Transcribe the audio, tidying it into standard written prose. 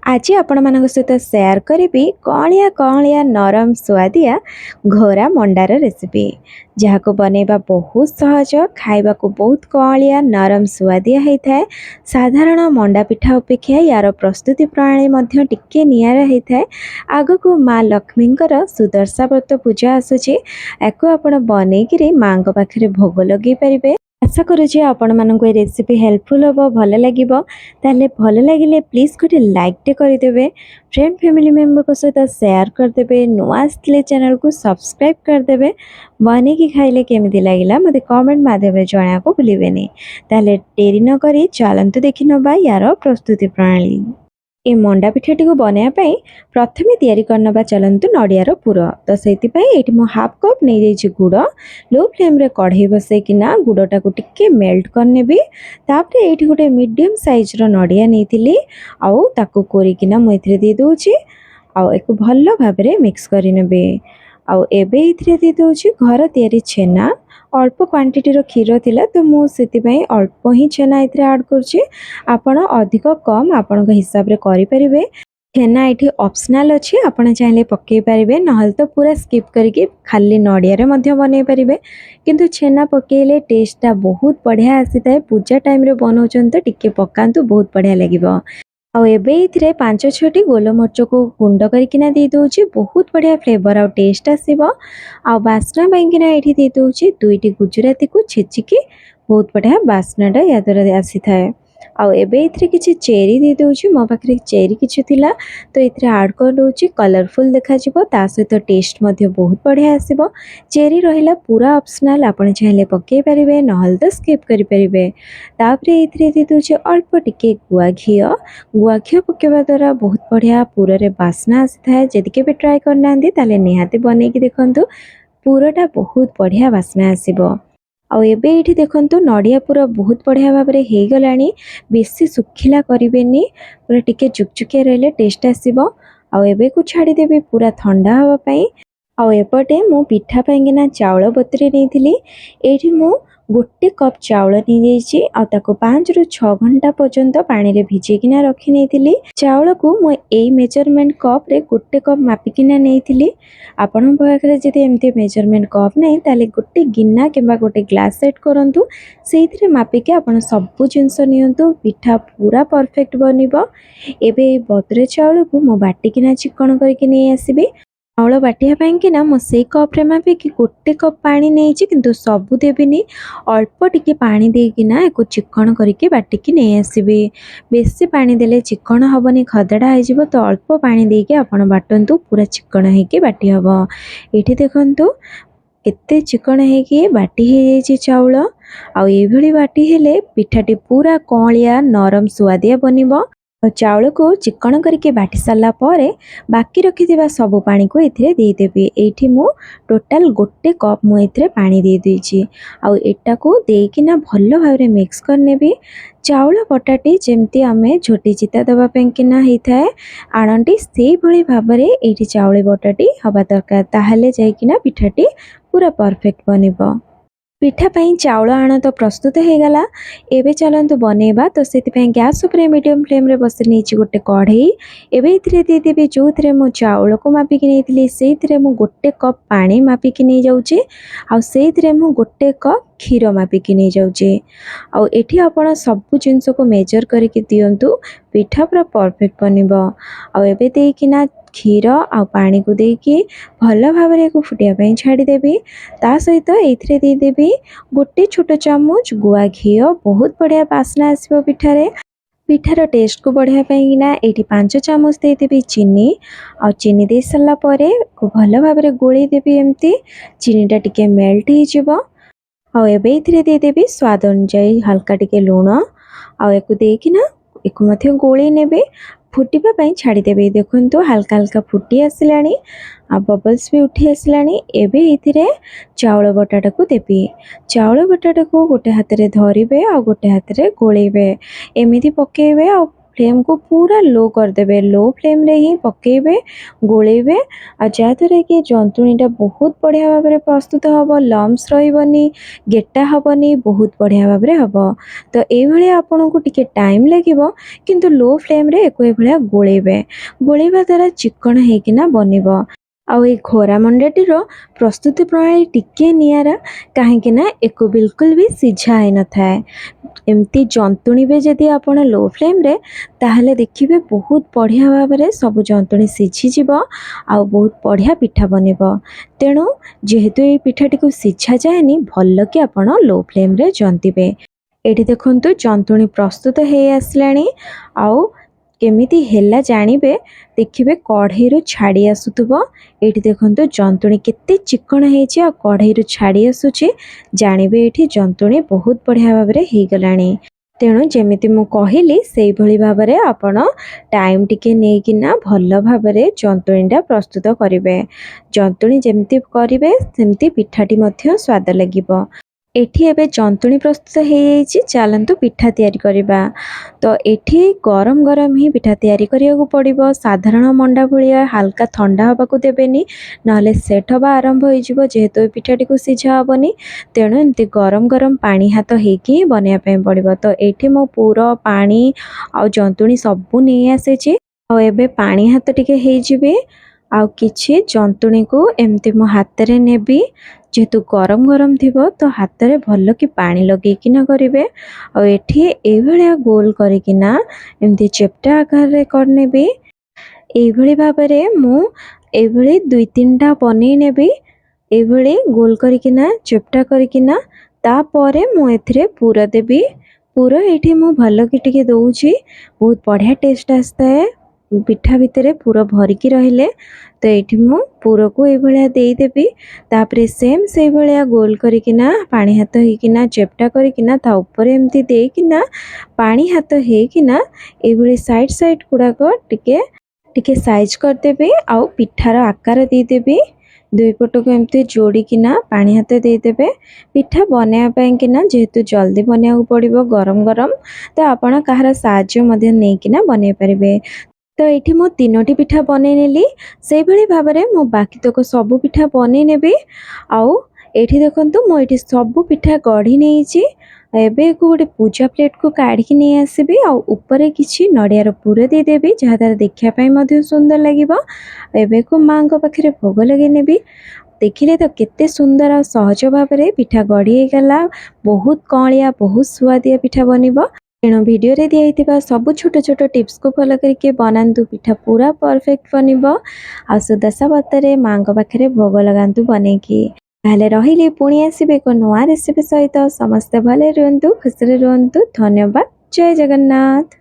आज आपण मान सहित सेयार करी कलिया कलिया नरम सुआदिया घोरा मंडार रेसिपी जहाँ को बनैबा बहुत सहज खाइबा को बहुत कलिया नरम सुआदिया होता है। साधारण मंडा पिठा अपेक्षा यार प्रस्तुति प्रणाली मध्य टिके नियारा होता है। आग को माँ लक्ष्मी सुदर्शा व्रत पूजा आसूची याकू आपण बनईकि माँ पाखे भोग लगे पारे। आशा करुचे आपण मानक ये रेसिपी हेल्पफुल हम भल लगे ताले भल लगे प्लीज गोटे लाइकटे करदे, फ्रेंड फैमिली मेंबर सहित शेयर करदे, नुआ आसले चैनल को सब्सक्राइब करदे। बनईकि खाइले केमिति लागिला मते कमेंट माध्यम जणा को भूलिबेनी। ताले डेरी न करी चलंतु देखि नबा यार प्रस्तुति प्रणाली। ए मंडा पिठाटी को बनवाई प्रथमे तैयारी करनबा चलंतु नड़ियार पुर। तो से मु हाफ कप नहीं जाइए गुड़। लो फ्लेम रे कढ़ई बसैकिना गुड़टा को टिके मेल्ट करनेबी। तापरे एठी गोटे मीडियम साइज रो नड़िया नहीं आउ ताकू कोरिकिना मु एथिरे दे दोछि आउ एको भल्लो भाबरे मिक्स करिनेबे। आउ एबे एथिरे दे दोछि घर तैयारी छेना। अल्प क्वांटिटी रो खीर थिला तो मु सेति अल्प ही छेना एथिरे ऐड करछि। आपण अधिक कम आपण हिसाब रे करि परिबे। छेना एठी ऑप्शनल अछि, आपण चाहिले पक्के परिबे नहल तो पूरा स्किप करके खाली नड़िया रे मध्य बनै परिबे। किंतु छेना पकेले टेस्टटा बहुत बढ़िया आसीताय। पूजा टाइम रे बनौछन तो टिके पकांतु बहुत बढ़िया लागिबो। आउ एबे इथिरे 5-6टी गोलमरिच को गुंड करकिना दे दोछि। बहुत बढ़िया फ्लेवर आउ टेस्ट आसीबो। आउ बास्ना बैंकिना एठी दे दोछि 2टी गुजराती को छेचिकी बहुत बढ़िया बास्नाटा या द्वारा आसी थाए। आउ एबे इथिरे किछि चेरी दे दोछि। मो पाखरे चेरी किछि थिला तो इथिरे ऐड कर दोछि। कलरफुल देखा जिवो ता सहित टेस्ट मध्ये बहुत बढ़िया आसीबो। चेरी रहिला पूरा ऑप्शनल, आपण चाहिले पक्के परिबे नहल तो स्किप करि परिबे। तापरे इथिरे दे दोछि अल्प टिके गुआ घी पकेबा द्वारा बहुत बढ़िया पूरा रे बास्ना आसी थाए। जदि केबे ट्राई करनांदी ताले निहाती बनेकी देखंतु पूराटा बहुत बढ़िया बास्ना आसीबो। आउ एबे एठी देखंतु नड़िया पूरा बहुत बढ़िया भाव में हो गलानी। बेसी सुखिला करिवेनी, पूरा टिके चुकचुकिया रहले टेस्ट आसीबो। आउ एबे को छाड़ी देबे पूरा ठंडा हवा पई। आउ एपटे मु पिठा पाइना चाउल बतरी नहीं। एठी मु 1 कप चाउल नहीं जाइए आ ताको 5 ରୁ 6 घंटा पर्यंत पानी रे भिजेकिना रखी नहीं। चाउल को मु एई मेजरमेंट कप रे 1 कप मापिकिना नहीं। आपण पाखरे जदि एमती मेजरमेंट कप नहीं ताले गोटे गिन्ना किंबा गोटे ग्लास सेट करंतु। सेइथिरे मापिके आपण सब जिंस नियंतु, पिठा पूरा परफेक्ट बनिबो। एबे बतरे चाउल को मु बाटिकिना चिकन करके नहीं आसीबी। चाउल बाटिया कि ना मो से कप रे मापिकी 1 कप पानी नहीं किंतु सबु देबिनी। अल्प टिके पानी देकिना एको चिकन करके बाटिकी नहीं आसीबे। बेसी पानी देले चिकन हबनी, खदड़ा हो जिवो। तो अल्प पानी देके आपण बाटंतु पूरा चिकन हेकी बाटी हबो। एठी देखंतु केते चिकन हेकी बाटी हे जाइछि चाउल। आ एभली बाटी हेले पिठाटी पूरा कलिया नरम सुआदिया बनिबो। चाउल को चिकन करके बाटी सारा पर बाकी रखिथिबा सब पानी को एथिरे दे देबी। एठी मु टोटल 1 कप मु एथिरे पानी दे देछि। आ एटा को देकिना भल्लो भाव रे मिक्स करनेबी। चाउल बटाटी जेमती आमे झोटी चिता दबा पेंकिना हेथाए आणंटी से भली भाव रे एठी चाउल बटाटी हबा दरकार, ताहले जाइकिना पिठाटी पूरा परफेक्ट बनिबो। पिठा पाई चाउल आण तो प्रस्तुत हो गला। एबे चलंतु बनेबा। तो सेति गैस ऊपर मीडियम फ्लेम रे बस नहीं गोटे कढ़ई। एबे इथिरे दे देबे जो थिरे मु चाउल को मापिकी नहीं सेथिरे मु 1 कप पानी मापिकी नहीं जाउची। आ सेथिरे मु 1 कप क्षीर मापिकी नहीं जाउची। आ एठी आपण सब जिंस को मेजर करके दियंतु, पिठा पूरा परफेक्ट बनिबो। आ एबे देकिना क्षीर आ पानी को देकी भल भाव में फुटिया पाई छाड़ी देबी। ता सहित एथिरे दे देबी गोटे छोट चामच गुआ घी। बहुत बढ़िया बास्ना आसीबो पिठारे। पिठार टेस्ट को बढ़िया पाइना एठी 5 चामच दे देबी चीनी। आ चीनी दे सल्ला परे को भल भाव में गोळी देबी। एमती चीनीटा टिके मेल्ट हो जिवो। आ एबे एथिरे दे देबी स्वाद अनुसार हल्का टिके लूण। आ एको देकिना एको मध्य गोळी नेबे। फुटिबा पाई छाड़ी देबे। देखंतु हल्का हल्का फुटी आसिलानी, आ बबल्स भी उठी आसिलानी। एबे इथिरे चाउल बटाटा को देबी। चाउल बटाटा को गोटे हाथ रे धरिबे आ गोटे हाथ रे गोळेबे। एमिति पकेबे आ फ्लेम को पूरा लो करदेवे। लो फ्लेम रे ही पकेबे गोलेबे आ जहाँद्ୱାରା कि जंतुणीटा बहुत बढ़िया भाव में प्रस्तुत हम, लम्स रही गेटा हेनी, बहुत बढ़िया भाव में हम। तो ये आपन को टिके टाइम लगे किंतु लो फ्लेम रे एको ये गोलेबे। गोलेबा द्वारा चिकन होकिना बनब। आउ ये घोरा मंडाटीर प्रस्तुति प्रणाली टिके नियारा कहीं एको बिल्कुल भी सिझा ही न थाए। एमती जंतुणीबे जदि आपण लो फ्लेम रे ताहले देखिबे बहुत बढ़िया भाव में सब जंतुणी सिझी जीव आउ बहुत बढ़िया पिठा बनिब। तेणु जेहेतु ये पिठाटी को सिझा जाएनी भल कि आपण लो फ्लेम रे जंतिबे। एठी देखंतु जंतुणी प्रस्तुत हे आसलाणी। आउ केमिति हेला जानिबे देखिबे कढ़ाई छाड़ी आसुथबो। एठी देखंतु जंतुणी केते चिकन हेछि आ कढ़ाई छाड़ी आसुछि, जानिबे एठी जंतुणी बहुत बढ़िया भाव में हे गलाणी। तेणु जेमिति मु कहिली सेही भली भाव में आपण टाइम टिके नेकिना भल भाव में जंतुणीटा प्रस्तुत करिवे। जंतुणी जेमिति करिवे सेमिति पिठाटी मध्य स्वाद लागिबो। एठी एबे जंतुणी प्रस्तुत हो जाइछि, चलंतु पिठा तैयारी करिबा। तो एठी गरम गरम ही पिठा तैयारी करिया पड़िबो। साधारण मंडा भलिया हल्का ठंडा हबाकू देबेनी, नहले सेट हबा आरंभ हो जिवो। जेहेतु पिठाटी को सिझा हबनी तेणु एमती गरम गरम पानी हाथ होइकी बनैया पे पड़िबो। तो एठी मो पूरा पानी आ जंतुणी सबू नहीं आसेछि। आ एबे पानी हाथ टिके हे जिवे आ किछि जंतुणी को एमती मो हाथ रे नेबी। जेहेतु गरम गरम थिबो तो हाथ रे भल कि पानी लगेकिना करिवे। आ एठी ए भलिया गोल करिकिना एमती चेप्टा आकार रे करनेबी। ए भली भाव रे मु ए भली 2-3टा बनै नेबी। ए भली गोल करिकिना चेप्टा करिकिना तापरे मु एथिरे पूरा देबी। पूरा एठी मु भल कि टिके दउछि, बहुत बढ़िया टेस्ट आस्ता है। पिठा भितरे पूरा भरिकी रहिले तो ये मु पूरा को ये देदेवी। तापरे सेम से भाया गोल करिकिना पानी हाथ होकिना चेप्टा करिकिना ता ऊपर एमती देकिना पानी हाथ होकिना ये साइड साइड गुड़ाक टिके टिके साइज करदेबी। आउ पिठार आकार देदेबी। दुई पट को एमती जोड़ीकिना पानी हाथ देदेबे। पिठा बनाया किना जेहेतु जल्दी बनाया पड़ो गरम गरम, तो आपण कहार साहाय्य मध्य नहींकिना बनै पारिबे। तो ये मो 3टी पिठा बनै नेली। से भली भाव में मो बाकी तक सबू पिठा बनै नेबी। आउ एठी देखंतु मो एठी सबू पिठा गढ़ी नेइछि। एबे को गोटे पूजा प्लेट को काढ़ी नहीं आसबी। आउ ऊपर किछि नड़ियार पूरा दे देबी, जहाँ द्वारा देखिया पई मध्य सुंदर लागिबो। एबे को मां को पाखरे भोग लगे नेबी। देखिले तो केते सुंदर और सहज भाव में पिठा गढ़ी गला। बहुत कलिया बहुत सुआदिया पिठा बनिबो। तेणु वीडियो रे दिया सब छोट छोट टिप्स को फॉलो करके बनातु, पिठा पूरा परफेक्ट बनिबो। आ सुदशा व्रतरे मां पाखरे भोग लगातु बनैकी। ताहले रहिले पुणी आसिबे एक नुआ रेसिपी सहित। समस्ते भले रुहंतु, खुशी रुहंतु। धन्यवाद। जय जगन्नाथ।